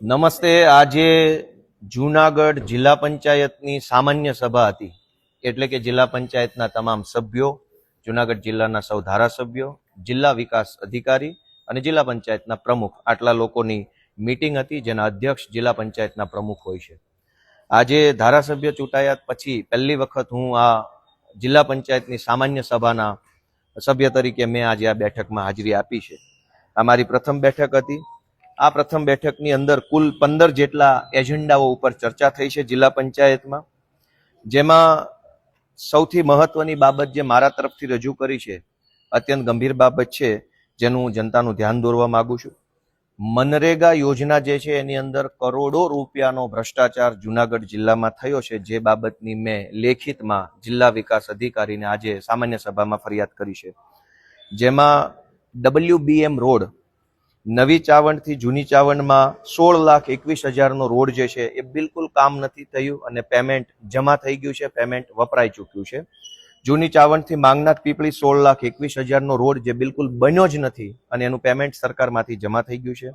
નમસ્તે. આજે જૂનાગઢ જિલ્લા પંચાયતની સામાન્ય સભા હતી, એટલે કે જિલ્લા પંચાયતના તમામ સભ્યો, જૂનાગઢ જિલ્લાના સૌ ધારાસભ્યો, જિલ્લા વિકાસ અધિકારી અને જિલ્લા પંચાયતના પ્રમુખ, આટલા લોકોની મીટિંગ હતી, જેના અધ્યક્ષ જિલ્લા પંચાયતના પ્રમુખ હોય છે. આજે ધારાસભ્ય ચૂંટાયા પછી પહેલી વખત હું આ જિલ્લા પંચાયતની સામાન્ય સભાના સભ્ય તરીકે મેં આજે આ બેઠકમાં હાજરી આપી છે. આ મારી પ્રથમ બેઠક હતી. આ પ્રથમ બેઠકની અંદર કુલ 15 જેટલા એજન્ડાઓ ઉપર ચર્ચા થઈ છે જિલ્લા પંચાયતમાં, જેમાં સૌથી મહત્વની બાબત જે મારા તરફથી રજૂ કરી છે, અત્યંત ગંભીર બાબત છે, જેનું હું જનતાનું ધ્યાન દોરવા માંગુ છું. મનરેગા યોજના જે છે એની અંદર કરોડો રૂપિયાનો ભ્રષ્ટાચાર જૂનાગઢ જિલ્લામાં થયો છે, જે બાબતની મેં લેખિતમાં જિલ્લા વિકાસ અધિકારીને આજે સામાન્ય સભામાં ફરિયાદ કરી છે. જેમાં WBM રોડ નવી ચાવંડથી જૂની ચાવંડમાં 16,21,000નો રોડ જે છે એ બિલકુલ કામ નથી થયું અને પેમેન્ટ જમા થઈ ગયું છે, પેમેન્ટ વપરાઈ ચૂક્યું છે. જૂની ચાવંડથી માંગનાથ પીપળી 16,21,000નો રોડ જે બિલકુલ બન્યો જ નથી અને એનું પેમેન્ટ સરકારમાંથી જમા થઈ ગયું છે.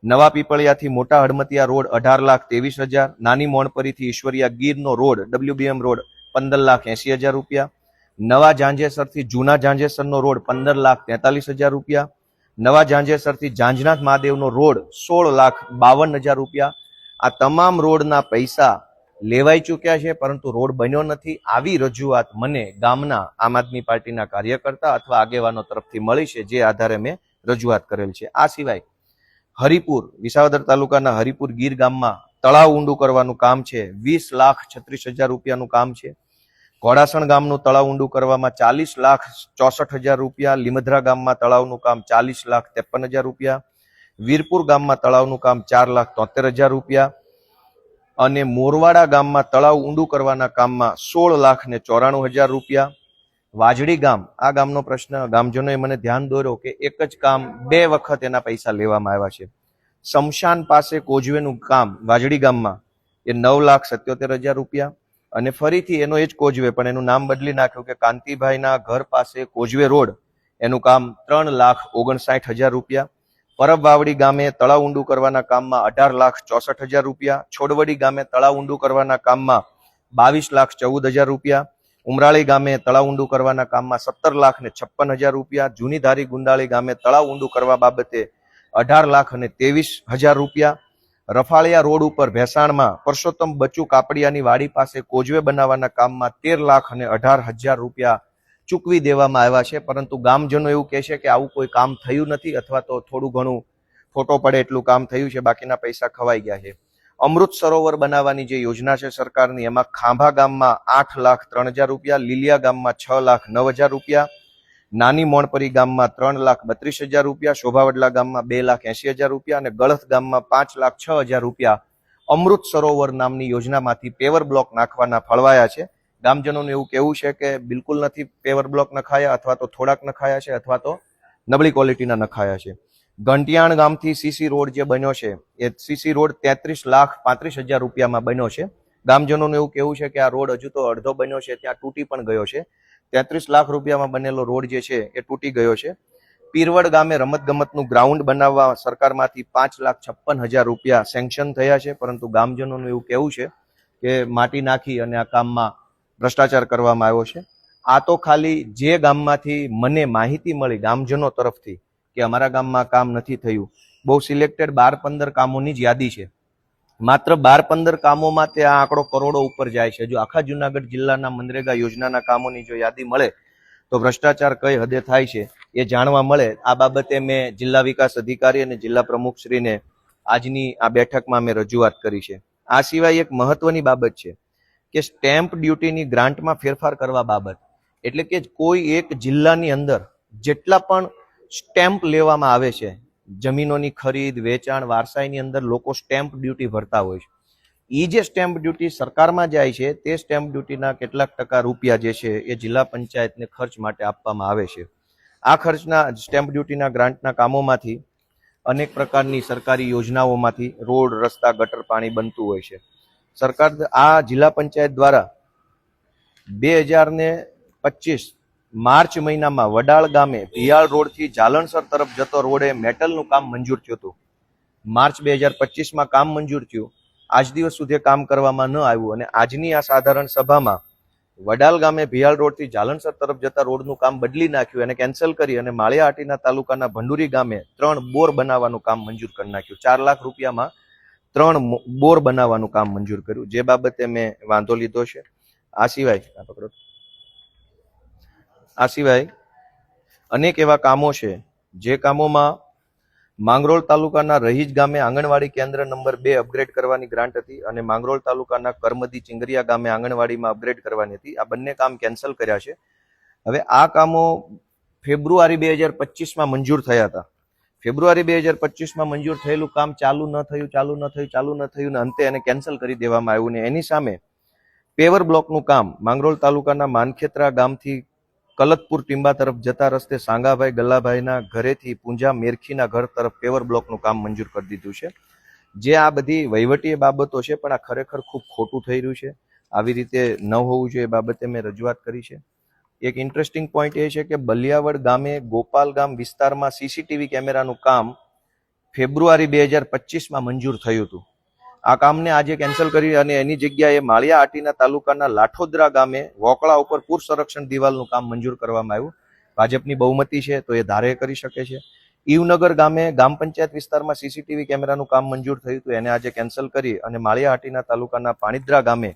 નવા પીપળિયાથી મોટા હડમતિયા રોડ 18,23,000, નાની મોણપરીથી ઈશ્વરિયા ગીરનો રોડ WBM રોડ 15,80,000 રૂપિયા, નવા ઝાંઝેસરથી જૂના ઝાંઝેસરનો રોડ 15,43,000 રૂપિયા, નવા ઝાંઝેસરથી ઝાંઝનાથ મહાદેવનો રોડ 16,52,000 રૂપિયા. આ તમામ રોડના પૈસા લેવાઈ ચૂક્યા છે, પરંતુ રોડ બન્યો નથી. આવી રજૂઆત મને ગામના આમ આદમી પાર્ટીના કાર્યકર્તા અથવા આગેવાનો તરફથી મળી છે, જે આધારે મેં રજૂઆત કરેલ છે. આ સિવાય હરિપુર, વિસાવદર તાલુકાના હરિપુર ગીર ગામમાં તળાવ ઊંડું કરવાનું કામ છે, 20,36,000 રૂપિયાનું કામ છે. ઘોડાસણ ગામનું તળાવ ઊંડું કરવામાં 40,64,000 રૂપિયા, લીમધરા ગામમાં તળાવનું કામ 40,53,000 રૂપિયા, વીરપુર ગામમાં તળાવનું કામ 4,73,000 રૂપિયા અને મોરવાડા ગામમાં તળાવ ઊંડું કરવાના કામમાં 16,94,000 રૂપિયા. વાજડી ગામ, આ ગામનો પ્રશ્ન ગામજનોએ મને ધ્યાન દોર્યો કે એક જ કામ 2 વખત એના પૈસા લેવામાં આવ્યા છે. શમશાન પાસે કોઝવેનું કામ વાજડી ગામમાં એ 9,77,000 રૂપિયા અને ફરીથી એનો એ જ કોઝવે, પણ એનું નામ બદલી નાખ્યું કે કાંતિભાઈના ઘર પાસે કોઝવે રોડ, એનું કામ 3,59,000 રૂપિયા. પરબ વાવડી ગામે તળાવ ઊંડું કરવાના કામમાં 18,64,000 રૂપિયા, છોડવડી ગામે તળાવ ઊંડું કરવાના કામમાં 22,14,000 રૂપિયા, ઉમરાળી ગામે તળાવ ઊંડું કરવાના કામમાં 17,56,000 રૂપિયા, જૂની ધારી ગુંડાળી ગામે તળાવ ઊંડું કરવા બાબતે 18,23,000 રૂપિયા, રફાળિયા રોડ ઉપર ભેસાણમાં પરસોત્તમ બચ્ચુ કાપડિયાની વાડી પાસે કોઝવે બનાવવાના કામમાં 13,18,000 રૂપિયા ચૂકવી દેવામાં આવ્યા છે. પરંતુ ગામજનો એવું કહે છે કે આવું કોઈ કામ થયું નથી, અથવા તો થોડું ઘણું ફોટો પડે એટલું કામ થયું છે, બાકીના પૈસા ખવાઈ ગયા છે. અમૃત સરોવર બનાવવાની જે યોજના છે સરકારની, એમાં ખાંભા ગામમાં 8,03,000 રૂપિયા, લીલિયા ગામમાં 6,09,000 રૂપિયા, નાની મોણપરી ગામમાં 3,32,000 રૂપિયા, શોભાવડલા ગામમાં 2,80,000 રૂપિયા અને ગળથ ગામમાં 5,06,000 રૂપિયા અમૃત સરોવર નામની યોજનામાંથી પેવર બ્લોક નાખવાના ફળવાયા છે. ગામજનોનું એવું કહેવું છે કે બિલકુલ નથી પેવર બ્લોક નખાયા, અથવા તો થોડાક નખાયા છે, અથવા તો નબળી ક્વોલિટીના નખાયા છે. ઘંટિયાણ ગામથી સીસી રોડ જે બન્યો છે, એ સીસી રોડ 33,35,000 રૂપિયામાં બન્યો છે. ગામજનોનું એવું કહેવું છે કે આ રોડ હજુ તો અડધો બન્યો છે, ત્યાં તૂટી પણ ગયો છે. 33 લાખ રૂપિયામાં બનેલો રોડ જે છે એ તૂટી ગયો છે. પીરવડ ગામે રમતગમતનું ગ્રાઉન્ડ બનાવવા સરકારમાંથી 5,56,000 રૂપિયા સેન્કશન થયા છે, પરંતુ ગામજનોનું એવું કહેવું છે કે માટી નાખી અને આ કામમાં ભ્રષ્ટાચાર કરવામાં આવ્યો છે. આ તો ખાલી જે ગામમાંથી મને માહિતી મળી ગામજનો તરફથી કે અમારા ગામમાં કામ નથી થયું, બહુ સિલેક્ટેડ 12-15 કામોની જ યાદી છે. માત્ર 12-15 કામોમાં તે આ આંકડો કરોડો ઉપર જાય છે. જો આખા જૂનાગઢ જિલ્લાના મનરેગા યોજનાના કામોની જો યાદી મળે તો ભ્રષ્ટાચાર કઈ હદે થાય છે એ જાણવા મળે. આ બાબતે મેં જિલ્લા વિકાસ અધિકારી અને જિલ્લા પ્રમુખશ્રીને આજની આ બેઠકમાં મેં રજૂઆત કરી છે. આ સિવાય એક મહત્વની બાબત છે કે સ્ટેમ્પ ડ્યુટીની ગ્રાન્ટમાં ફેરફાર કરવા બાબત, એટલે કે કોઈ એક જિલ્લાની અંદર જેટલા પણ સ્ટેમ્પ લેવામાં આવે છે, જમીનોની ખરીદ વેચાણ વારસાઈની અંદર લોકો સ્ટેમ્પ ડ્યુટી ભરતા હોય છે. એ જે સ્ટેમ્પ ડ્યુટી સરકારમાં જાય છે, તે સ્ટેમ્પ ડ્યુટીના કેટલાક ટકા રૂપિયા જે છે એ જિલ્લા પંચાયતને ખર્ચ માટે આપવામાં આવે છે. આ ખર્ચના સ્ટેમ્પ ડ્યુટીના ગ્રાન્ટના કામોમાંથી અનેક પ્રકારની સરકારી યોજનાઓમાંથી રોડ, રસ્તા, ગટર, પાણી બનતું હોય છે. સરકાર આ જિલ્લા પંચાયત દ્વારા 2025 માર્ચ મહિનામાં વડાળ ગામે ભિયાળ રોડથી જાલણસર તરફ જતો રોડે મેટલનું કામ મંજૂર થયું હતું. માર્ચ 2025માં કામ મંજૂર થયું, આજ દિવસ સુધી કામ કરવામાં ન આવ્યું અને આજની આ સાધારણ સભામાં વડાલ ગામે ભિયાળ રોડથી જાલણસર તરફ જતા રોડનું કામ બદલી નાખ્યું અને કેન્સલ કરી અને માળિયાહાટીના તાલુકાના ભંડુરી ગામે 3 બોર બનાવવાનું કામ મંજૂર કરી નાખ્યું. 4 લાખ રૂપિયામાં 3 બોર બનાવવાનું કામ મંજૂર કર્યું, જે બાબતે મેં વાંધો લીધો છે. આ સિવાય અનેક એવા કામો છે જે કામોમાં માંગરોળ તાલુકાના રહીજ ગામે આંગણવાડી કેન્દ્ર નંબર 2 અપગ્રેડ કરવાની ગ્રાન્ટ હતી અને માંગરોળ તાલુકાના કરમદી ચિંગરિયા ગામે આંગણવાડીમાં અપગ્રેડ કરવાની હતી. આ બંને કામ કેન્સલ કર્યા છે. હવે આ કામો ફેબ્રુઆરી 2025માં મંજૂર થયા હતા. ફેબ્રુઆરી 2025માં મંજૂર થયેલું કામ ચાલુ ન થયું ને અંતે એને કેન્સલ કરી દેવામાં આવ્યું ને એની સામે પેવર બ્લોકનું કામ માંગરોળ તાલુકાના માનખેત્રા ગામથી કલતપુર ટીંબા તરફ જતા રસ્તે સાંગાભાઈ ગલ્લાભાઈના ઘરેથી પૂંજા મેરખીના ઘર તરફ પેવર બ્લોકનું કામ મંજૂર કરી દીધું છે. જે આ બધી વહીવટી બાબતો છે, પણ આ ખરેખર ખૂબ ખોટું થઈ રહ્યું છે. આવી રીતે ન હોવું જોઈએ એ બાબતે મેં રજૂઆત કરી છે. એક ઇન્ટરેસ્ટિંગ પોઈન્ટ એ છે કે બલિયાવડ ગામે ગોપાલ ગામ વિસ્તારમાં સીસીટીવી કેમેરાનું કામ ફેબ્રુઆરી 2025માં મંજૂર થયું હતું. આ કામને આજે કેન્સલ કરી અને એની જગ્યાએ માળિયાહાટીના તાલુકાના લાઠોદરા ગામે વોકળા ઉપર પૂર સંરક્ષણ દિવાલનું કામ મંજૂર કરવામાં આવ્યું. ભાજપની બહુમતી છે તો એ ધારે કરી શકે છે. ઈવનગર ગામે ગ્રામ પંચાયત વિસ્તારમાં સીસીટીવી કેમેરાનું કામ મંજૂર થયું હતું, એને આજે કેન્સલ કરી અને માળિયાહાટીના તાલુકાના પાણીદ્રા ગામે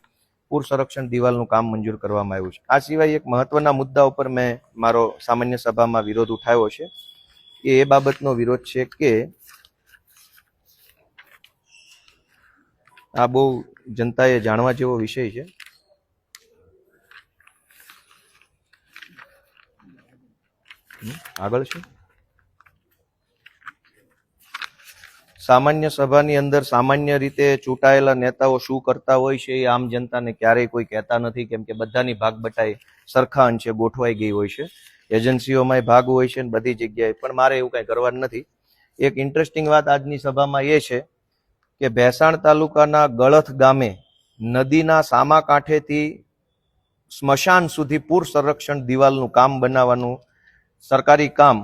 પૂર સંરક્ષણ દિવાલનું કામ મંજૂર કરવામાં આવ્યું છે. આ સિવાય એક મહત્વના મુદ્દા ઉપર મેં મારો સામાન્ય સભામાં વિરોધ ઉઠાવ્યો છે. એ બાબતનો વિરોધ છે કે આ બહુ જનતાએ જાણવા જેવો વિષય છે. આગળ છે સામાન્ય સભાની અંદર સામાન્ય રીતે ચૂંટાયેલા નેતાઓ શું કરતા હોય છે એ આમ જનતાને ક્યારેય કોઈ કહેતા નથી, કેમ કે બધાની ભાગ બટાઈ સરખા અંશે ગોઠવાઈ ગઈ હોય છે. એજન્સીઓમાં ભાગ હોય છે ને બધી જગ્યાએ, પણ મારે એવું કઈ કરવાનું નથી. એક ઇન્ટરેસ્ટિંગ વાત આજની સભામાં એ છે કે ભેસાણ તાલુકાના ગળથ ગામે નદીના સામા કાંઠેથી સ્મશાન સુધી પૂર સંરક્ષણ દિવાલનું કામ બનાવવાનું સરકારી કામ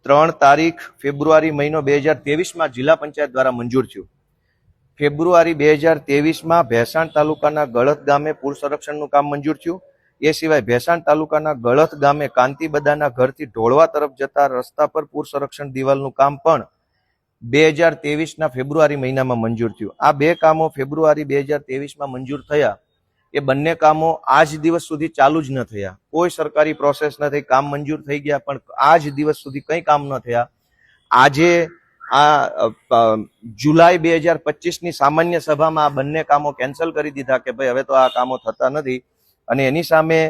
3 તારીખ ફેબ્રુઆરી મહિનો 2023માં જિલ્લા પંચાયત દ્વારા મંજૂર થયું. ફેબ્રુઆરી 2023માં ભેસાણ તાલુકાના ગળથ ગામે પૂર સંરક્ષણનું કામ મંજૂર થયું. એ સિવાય ભેસાણ તાલુકાના ગળથ ગામે કાંતિબદાના ઘરથી ઢોળવા તરફ જતા રસ્તા પર પૂર સંરક્ષણ દિવાલનું કામ પણ 2023ના ફેબ્રુઆરી મહિનામાં મંજૂર થયું. આ 2 કામો ફેબ્રુઆરી 2023માં મંજૂર થયા. એ બંને કામો આજ દિવસ સુધી ચાલુ જ ન થયા. કોઈ સરકારી પ્રોસેસ ન થઈ, કામ મંજૂર થઈ ગયા પણ આજ દિવસ સુધી કંઈ કામ ન થયા. આજે આ જુલાઈ 2025ની સામાન્ય સભામાં આ બંને કામો કેન્સલ કરી દીધા કે ભાઈ હવે તો આ કામો થતા નથી. અને એની સામે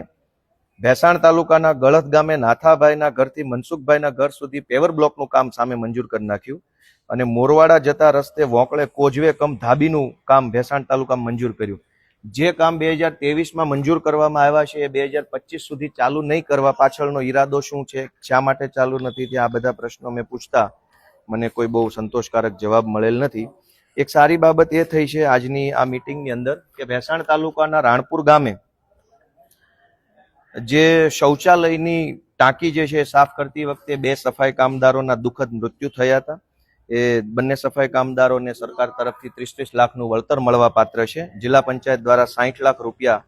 ભેસાણ તાલુકાના ગળથ ગામે નાથાભાઈના ઘરથી મનસુખભાઈના ઘર સુધી પેવર બ્લોકનું કામ સામે મંજૂર કરી નાખ્યું અને મોરવાડા જતા રસ્તે વોંકળે કોઝવે કમ ધાબીનું કામ ભેસાણ તાલુકામાં મંજૂર કર્યું. જે કામ 2023માં મંજૂર કરવામાં આવ્યા છે એ 2025 સુધી ચાલુ નહીં કરવા પાછળનો ઈરાદો શું છે, શા માટે ચાલુ નથી, ત્યાં આ બધા પ્રશ્નો મેં પૂછતા મને કોઈ બહુ સંતોષકારક જવાબ મળેલ નથી. એક સારી બાબત એ થઈ છે આજની આ મીટિંગની અંદર કે ભેસાણ તાલુકાના રાણપુર ગામે જે શૌચાલયની ટાંકી જે છે સાફ કરતી વખતે 2 સફાઈ કામદારોના દુઃખદ મૃત્યુ થયા હતા. એ બંને સફાઈ કામદારોને સરકાર તરફથી 30 લાખનું વળતર મળવા પાત્ર છે. જિલ્લા પંચાયત દ્વારા 60 લાખ રૂપિયા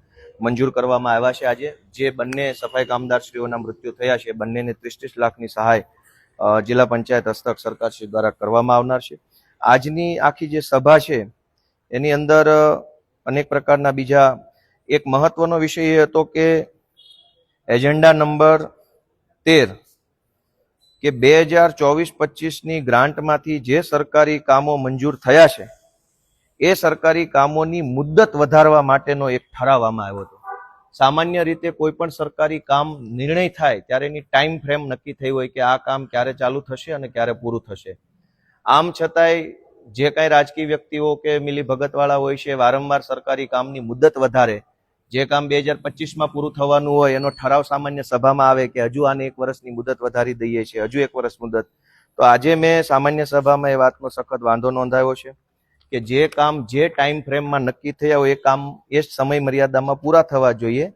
મંજૂર કરવામાં આવ્યા છે. આજે જે બંને સફાઈ કામદારશ્રીઓના મૃત્યુ થયા છે બંનેને 30 લાખની સહાય જિલ્લા પંચાયત હસ્તક સરકારશ્રી દ્વારા કરવામાં આવનાર છે. આજની આખી જે સભા છે એની અંદર અનેક પ્રકારના બીજા એક મહત્વનો વિષય એ હતો કે એજન્ડા નંબર 13 કે 2024-25ની ગ્રાન્ટમાંથી જે સરકારી કામો મંજૂર થયા છે એ સરકારી કામોની મુદ્દત વધારવા માટેનો એક ઠરાવવામાં આવ્યો હતો. સામાન્ય રીતે કોઈ પણ સરકારી કામ નિર્ણય થાય ત્યારે એની ટાઈમ ફ્રેમ નક્કી થઈ હોય કે આ કામ ક્યારે ચાલુ થશે અને ક્યારે પૂરું થશે. આમ છતાંય જે કાંઈ રાજકીય વ્યક્તિઓ કે મિલીભગતવાળા હોય છે વારંવાર સરકારી કામની મુદ્દત વધારે. જે કામ 2025માં પૂરું થવાનું હોય એનો ઠરાવ સામાન્ય સભામાં આવે કે હજુ આને 1 વર્ષની મુદત વધારી દઈએ છીએ, હજુ 1 વર્ષ મુદત. તો આજે મેં સામાન્ય સભામાં એ વાતનો સખત વાંધો નોંધાવ્યો છે કે જે કામ જે ટાઈમ ફ્રેમમાં નક્કી થયા હોય એ કામ એ સમય મર્યાદામાં પૂરા થવા જોઈએ.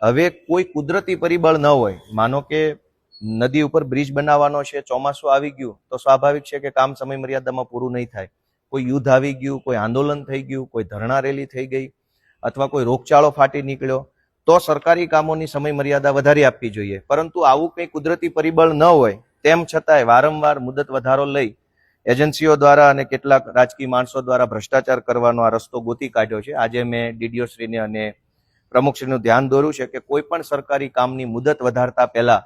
હવે કોઈ કુદરતી પરિબળ ન હોય, માનો કે નદી ઉપર બ્રિજ બનાવવાનો છે, ચોમાસું આવી ગયું તો સ્વાભાવિક છે કે કામ સમય મર્યાદામાં પૂરું નહીં થાય. કોઈ યુદ્ધ આવી ગયું, કોઈ આંદોલન થઈ ગયું, કોઈ ધરણા રેલી થઈ ગઈ અથવા કોઈ રોગચાળો ફાટી નીકળ્યો તો સરકારી કામોની સમય મર્યાદા વધારી આપવી જોઈએ. પરંતુ આવું કંઈ કુદરતી પરિબળ ન હોય તેમ છતાંય વારંવાર મુદત વધારો લઈ એજન્સીઓ દ્વારા અને કેટલાક રાજકીય માણસો દ્વારા ભ્રષ્ટાચાર કરવાનો આ રસ્તો ગોતી કાઢ્યો છે. આજે મેં ડીડીઓ શ્રીને અને પ્રમુખશ્રીનું ધ્યાન દોર્યું છે કે કોઈ પણ સરકારી કામની મુદત વધારતા પહેલા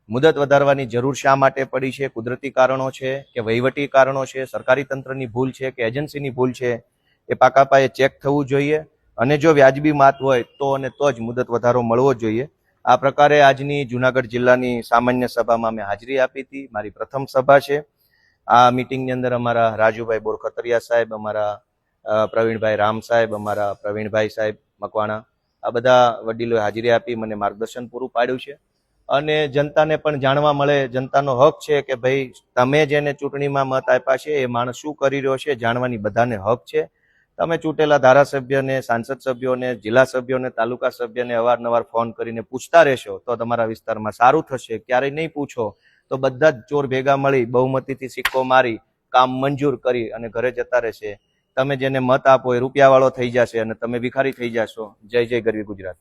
મુદત વધારવાની જરૂર શા માટે પડી છે, કુદરતી કારણો છે કે વહીવટી કારણો છે, સરકારી તંત્રની ભૂલ છે કે એજન્સીની ભૂલ છે, એ પાકા પાયે ચેક થવું જોઈએ અને જો વ્યાજબી માત હોય તો અને તો જ મુદત વધારો મળવો જોઈએ. આ પ્રકારે આજની જુનાગઢ જિલ્લાની સામાન્ય સભામાં મેં હાજરી આપી હતી. મારી પ્રથમ સભા છે. આ મિટિંગની અંદર અમારા રાજુભાઈ બોરખતરિયા સાહેબ, અમારા પ્રવીણભાઈ રામ સાહેબ, અમારા પ્રવીણભાઈ સાહેબ મકવાણા, આ બધા વડીલોએ હાજરી આપી, મને માર્ગદર્શન પૂરું પાડ્યું છે. અને જનતાને પણ જાણવા મળે, જનતાનો હક છે કે ભાઈ તમે જેને ચૂંટણીમાં મત આપ્યા છે એ માણસ શું કરી રહ્યો છે, જાણવાની બધાને હક છે. તમે ચૂંટેલા ધારાસભ્યને, સાંસદ સભ્યોને, જિલ્લા સભ્યોને, તાલુકા સભ્યને અવારનવાર ફોન કરીને પૂછતા રહેશો તો તમારા વિસ્તારમાં સારું થશે. ક્યારેય નહીં પૂછો તો બધા જ ચોર ભેગા મળી બહુમતીથી સિક્કો મારી કામ મંજૂર કરી અને ઘરે જતા રહેશે. તમે જેને મત આપો એ રૂપિયાવાળો થઈ જશે અને તમે ભિખારી થઈ જશો. જય જય ગરવી ગુજરાત.